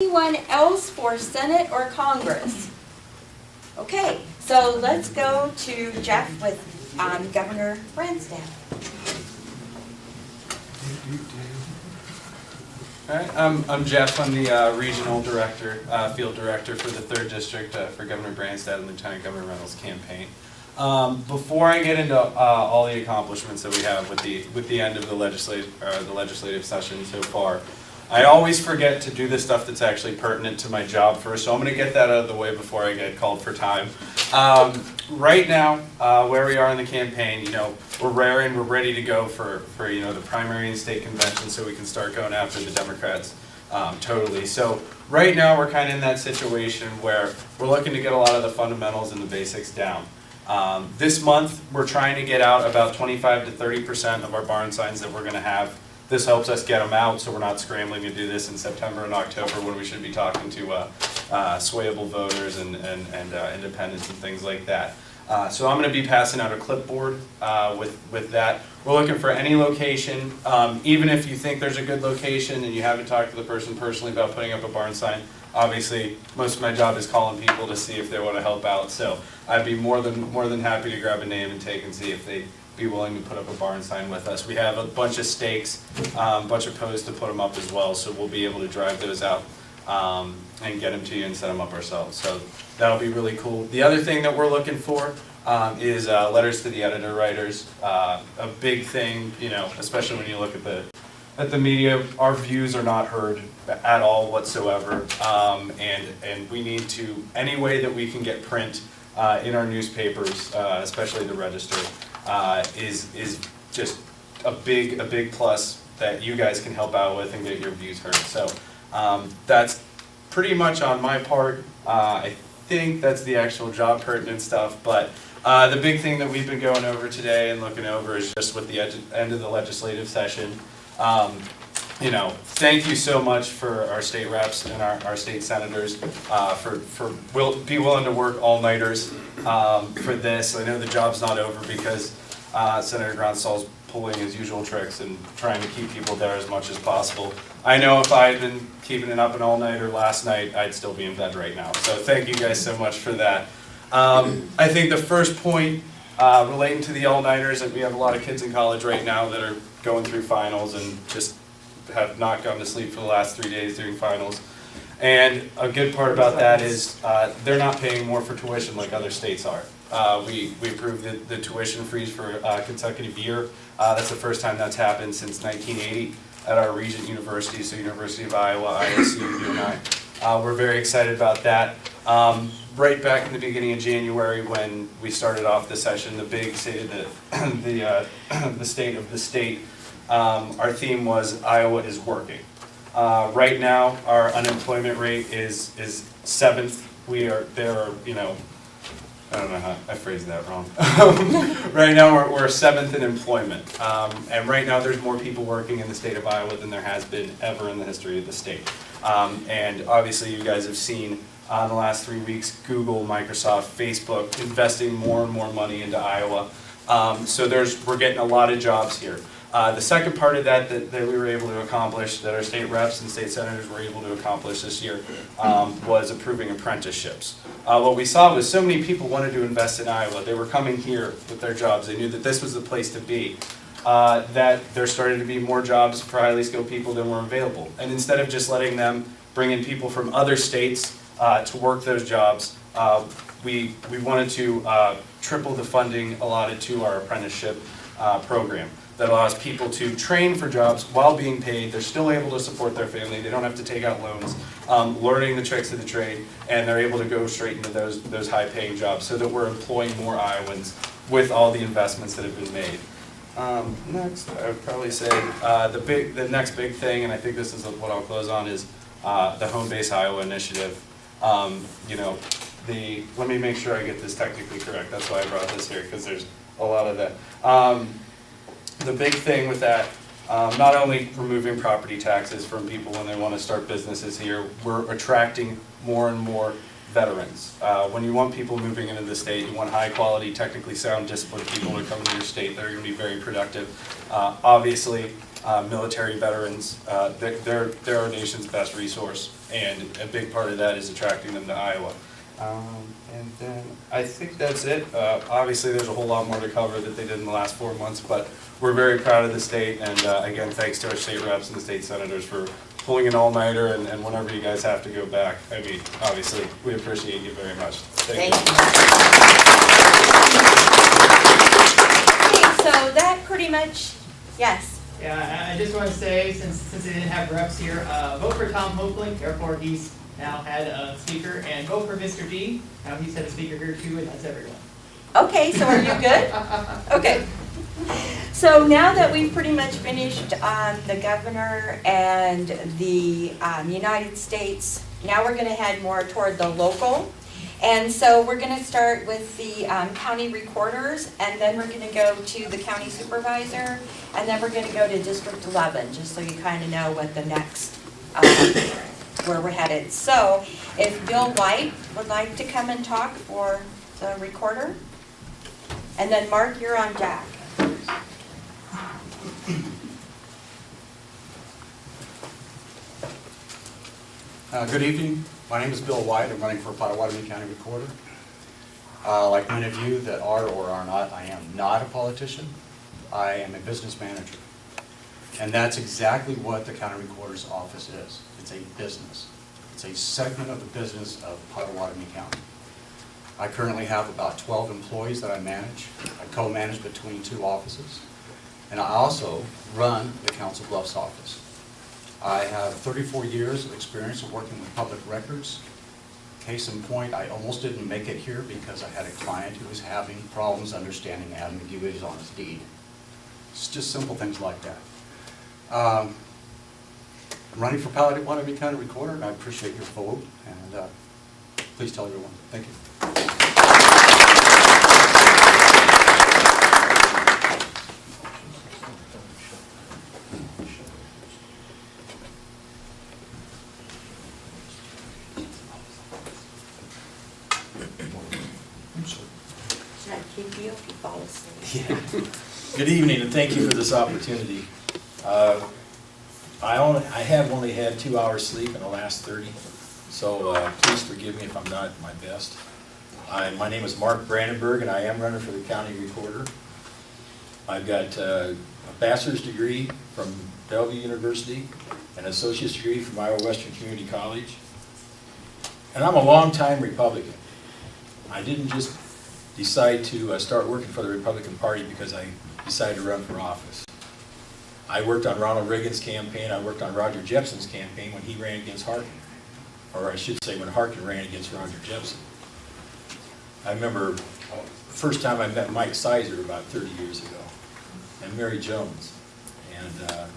Anyone else for Senate or Congress? Okay, so let's go to Jeff with Governor Branstad. All right, I'm Jeff. I'm the regional director, field director for the 3rd District for Governor Branstad and Lieutenant Governor Reynolds' campaign. Before I get into all the accomplishments that we have with the end of the legislative session so far, I always forget to do the stuff that's actually pertinent to my job first, so I'm going to get that out of the way before I get called for time. Right now, where we are in the campaign, we're raring, we're ready to go for the primary and state convention, so we can start going after the Democrats totally. So right now, we're kind of in that situation where we're looking to get a lot of the fundamentals and the basics down. This month, we're trying to get out about 25 to 30% of our barn signs that we're going to have. This helps us get them out, so we're not scrambling to do this in September and October when we should be talking to swayable voters and independents and things like that. So I'm going to be passing out a clipboard with that. We're looking for any location, even if you think there's a good location and you haven't talked to the person personally about putting up a barn sign. Obviously, most of my job is calling people to see if they want to help out. So I'd be more than happy to grab a name and take and see if they'd be willing to put up a barn sign with us. We have a bunch of stakes, a bunch of posts to put them up as well, so we'll be able to drive those out and get them to you and set them up ourselves. So that'll be really cool. The other thing that we're looking for is letters to the editor writers. A big thing, especially when you look at the media, our views are not heard at all whatsoever, and we need to, any way that we can get print in our newspapers, especially the Register, is just a big plus that you guys can help out with and get your views heard. So that's pretty much on my part. I think that's the actual job pertinent stuff, but the big thing that we've been going over today and looking over is just with the end of the legislative session. Thank you so much for our state reps and our state senators for be willing to work all-nighters for this. I know the job's not over because Senator Gronstal's pulling his usual tricks and trying to keep people there as much as possible. I know if I had been keeping it up an all-nighter last night, I'd still be in bed right now. So thank you guys so much for that. I think the first point relating to the all-nighters, that we have a lot of kids in college right now that are going through finals and just have not gone to sleep for the last 3 days during finals. And a good part about that is they're not paying more for tuition like other states are. We approved the tuition freeze for a consecutive year. That's the first time that's happened since 1980 at our Regent University, so University of Iowa, ISU, UNI. We're very excited about that. Right back in the beginning of January when we started off the session, the big state of the state of the state, our theme was Iowa is working. Right now, our unemployment rate is 7th. I don't know how I phrased that wrong. Right now, we're 7th in employment. And right now, there's more people working in the state of Iowa than there has been ever in the history of the state. And obviously, you guys have seen in the last 3 weeks, Google, Microsoft, Facebook, investing more and more money into Iowa. So we're getting a lot of jobs here. The second part of that we were able to accomplish, that our state reps and state senators were able to accomplish this year, was approving apprenticeships. What we saw was so many people wanted to invest in Iowa. They were coming here with their jobs. They knew that this was the place to be. That there started to be more jobs for highly skilled people than were available. And instead of just letting them bring in people from other states to work those jobs, we wanted to triple the funding allotted to our apprenticeship program. That allows people to train for jobs while being paid. They're still able to support their family. They don't have to take out loans, learning the tricks of the trade, and they're able to go straight into those high-paying jobs so that we're employing more Iowans with all the investments that have been made. Next, I would probably say the next big thing, and I think this is what I'll close on, is the Home Base Iowa initiative. Let me make sure I get this technically correct. That's why I brought this here, because there's a lot of that. The big thing with that, not only removing property taxes from people when they want to start businesses here, we're attracting more and more veterans. When you want people moving into the state, you want high quality, technically sound, disciplined people to come into your state that are going to be very productive. Obviously, military veterans. They're our nation's best resource, and a big part of that is attracting them to Iowa. And then I think that's it. Obviously, there's a whole lot more to cover that they did in the last 4 months, but we're very proud of the state, and again, thanks to our state reps and the state senators for pulling an all-nighter, and whenever you guys have to go back. I mean, obviously, we appreciate you very much. Thank you. Okay, so that pretty much, yes. Yeah, I just want to say, since they didn't have reps here, vote for Tom Hopeling, therefore he's now had a speaker, and vote for Mr. D. Now he's had a speaker here too, and that's everyone. Okay, so are you good? Okay. So now that we've pretty much finished the governor and the United States, now we're going to head more toward the local. And so we're going to start with the county recorders, and then we're going to go to the county supervisor, and then we're going to go to District 11, just so you kind of know what the next, where we're headed. So if Bill White would like to come and talk for the recorder, and then Mark, you're on Jack. Good evening. My name is Bill White. I'm running for Pottawattamie County Recorder. Like many of you that are or are not, I am not a politician. I am a business manager. And that's exactly what the County Recorder's office is. It's a business. It's a segment of the business of Pottawattamie County. I currently have about 12 employees that I manage. I co-manage between 2 offices. And I also run the Council Bluffs office. I have 34 years of experience of working with public records. Case in point, I almost didn't make it here because I had a client who was having problems understanding ambiguities on his deed. It's just simple things like that. I'm running for Pottawattamie County Recorder, and I appreciate your vote, and please tell everyone. Thank you. Should I keep you if you fall asleep? Yeah. Good evening, and thank you for this opportunity. I have only had 2 hours sleep in the last 30, so please forgive me if I'm not at my best. My name is Mark Brandenburg, and I am running for the county recorder. I've got a bachelor's degree from Bellevue University, an associate's degree from Iowa Western Community College, and I'm a longtime Republican. I didn't just decide to start working for the Republican Party because I decided to run for office. I worked on Ronald Reagan's campaign. I worked on Roger Jepson's campaign when he ran against Harkin. Or I should say when Harkin ran against Roger Jepson. I remember the first time I met Mike Sizer about 30 years ago, and Mary Jones. And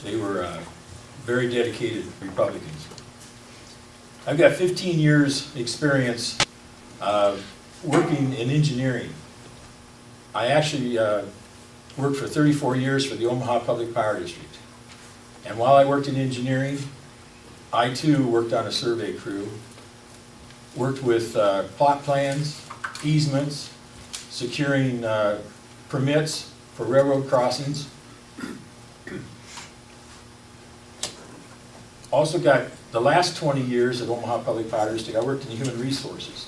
they were very dedicated Republicans. I've got 15 years experience working in engineering. I actually worked for 34 years for the Omaha Public Power District. And while I worked in engineering, I too worked on a survey crew, worked with plot plans, easements, securing permits for railroad crossings. Also got the last 20 years at Omaha Public Power District, I worked in human resources.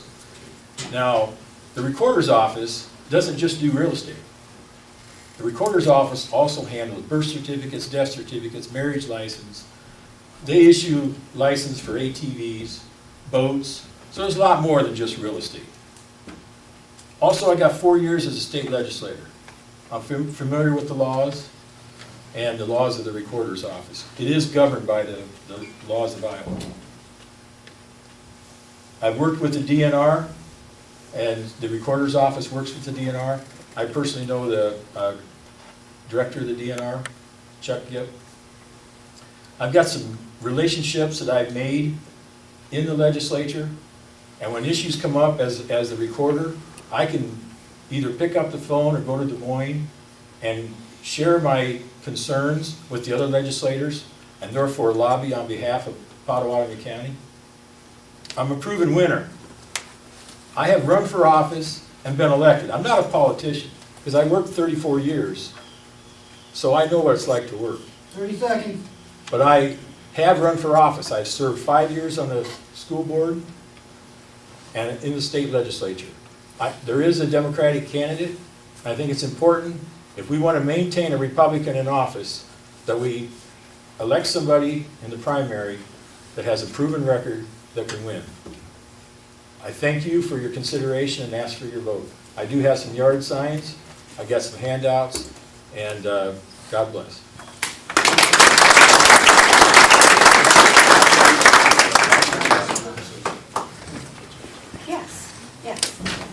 Now, the recorder's office doesn't just do real estate. The recorder's office also handles birth certificates, death certificates, marriage license. They issue license for ATVs, boats, so there's a lot more than just real estate. Also, I got 4 years as a state legislator. I'm familiar with the laws and the laws of the recorder's office. It is governed by the laws of Iowa. I've worked with the DNR, and the recorder's office works with the DNR. I personally know the director of the DNR, Chuck Gipp. I've got some relationships that I've made in the legislature, and when issues come up as the recorder, I can either pick up the phone or go to Des Moines and share my concerns with the other legislators, and therefore lobby on behalf of Pottawattamie County. I'm a proven winner. I have run for office and been elected. I'm not a politician because I worked 34 years, so I know what it's like to work. 30 seconds. But I have run for office. I've served 5 years on the school board and in the state legislature. There is a Democratic candidate. I think it's important, if we want to maintain a Republican in office, that we elect somebody in the primary that has a proven record that can win. I thank you for your consideration and ask for your vote. I do have some yard signs, I got some handouts, and God bless. Yes, yes,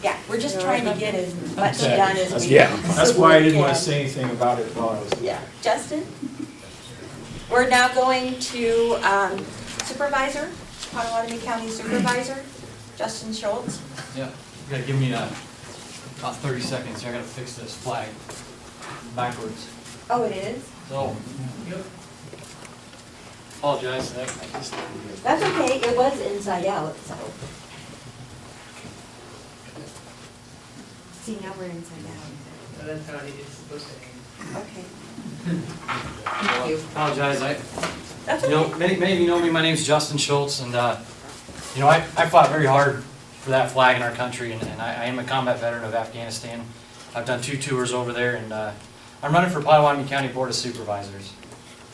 yeah, we're just trying to get as much done as we Yeah, that's why I didn't want to can. say anything about it while I was. Yeah, Justin? We're now going to Supervisor, Pottawattamie County Supervisor, Justin Schultz. Yeah, you gotta give me about 30 seconds, I gotta fix this flag backwards. Oh, it is? So, apologize, I just, That's okay, it was inside out, so. See, now we're inside out. That's how it's supposed to aim. Okay. Thank you. apologize, That's you know, okay. many of you know me, my name's Justin Schultz, and you know, I fought very hard for that flag in our country, and I am a combat veteran of Afghanistan. I've done 2 tours over there, and I'm running for Pottawattamie County Board of Supervisors.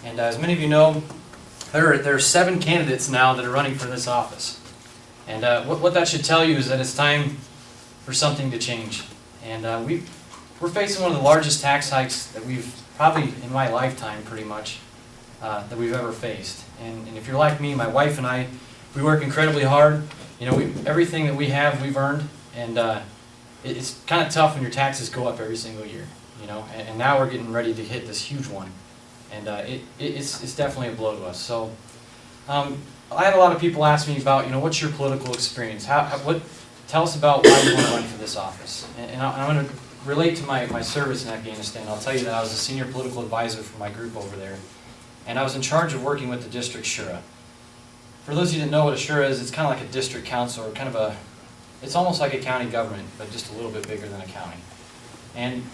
And as many of you know, there are 7 candidates now that are running for this office. And what that should tell you is that it's time for something to change. And we're facing one of the largest tax hikes that we've probably in my lifetime, pretty much, that we've ever faced. And if you're like me, my wife and I, we work incredibly hard. You know, everything that we have, we've earned, and it's kind of tough when your taxes go up every single year. You know, and now we're getting ready to hit this huge one, and it's definitely a blow to us. So, I had a lot of people ask me about, you know, what's your political experience? Tell us about why you want to run for this office. And I'm going to relate to my service in Afghanistan. I'll tell you that I was a senior political advisor for my group over there, and I was in charge of working with the district shura. For those of you that know what a shura is, it's kind of like a district council, or kind of it's almost like a county government, but just a little bit bigger than a county. And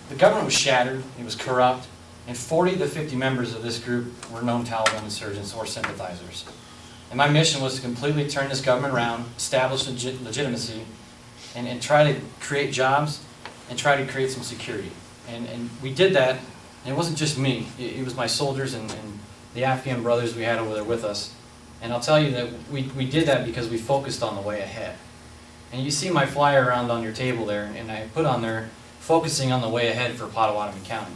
the government was shattered, it was corrupt, and 40 to 50 members of this group were known Taliban insurgents or sympathizers. And my mission was to completely turn this government around, establish legitimacy, and try to create jobs, and try to create some security. And we did that, and it wasn't just me, it was my soldiers and the Afghan brothers we had over there with us. And I'll tell you that we did that because we focused on the way ahead. And you see my flyer around on your table there, and I put on there, focusing on the way ahead for Pottawattamie County.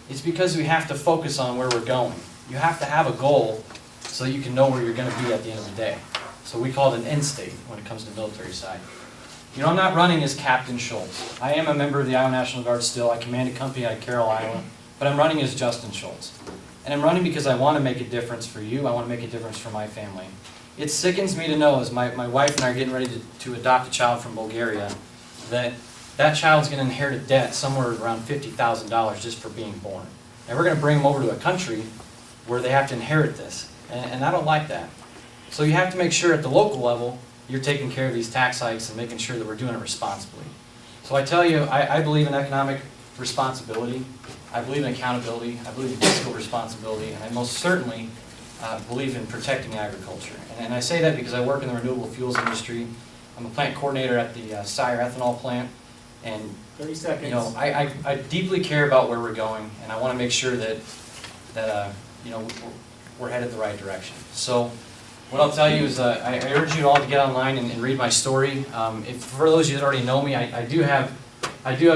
It's because we have to focus on where we're going. You have to have a goal so that you can know where you're going to be at the end of the day. So we call it an end state when it comes to the military side. You know, I'm not running as Captain Schultz. I am a member of the Iowa National Guard still. I command a company out of Carroll, Iowa. But I'm running as Justin Schultz. And I'm running because I want to make a difference for you. I want to make a difference for my family. It sickens me to know, as my wife and I are getting ready to adopt a child from Bulgaria, that child's going to inherit a debt somewhere around $50,000 just for being born. And we're going to bring them over to a country where they have to inherit this. And I don't like that. So you have to make sure at the local level you're taking care of these tax hikes and making sure that we're doing it responsibly. So I tell you, I believe in economic responsibility. I believe in accountability. I believe in fiscal responsibility. And I most certainly believe in protecting agriculture. And I say that because I work in the renewable fuels industry. I'm a plant coordinator at the Sire ethanol plant. And 30 seconds. you know, I deeply care about where we're going, and I want to make sure that you know, we're headed the right direction. So what I'll tell you is I urge you all to get online and read my story. For those of you that already know me, I do have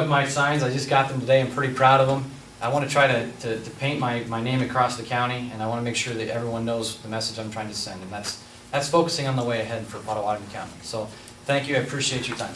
my signs. I just got them today. I'm pretty proud of them. I want to try to paint my name across the county, and I want to make sure that everyone knows the message I'm trying to send, and that's focusing on the way ahead for Pottawattamie County. So thank you. I appreciate your time.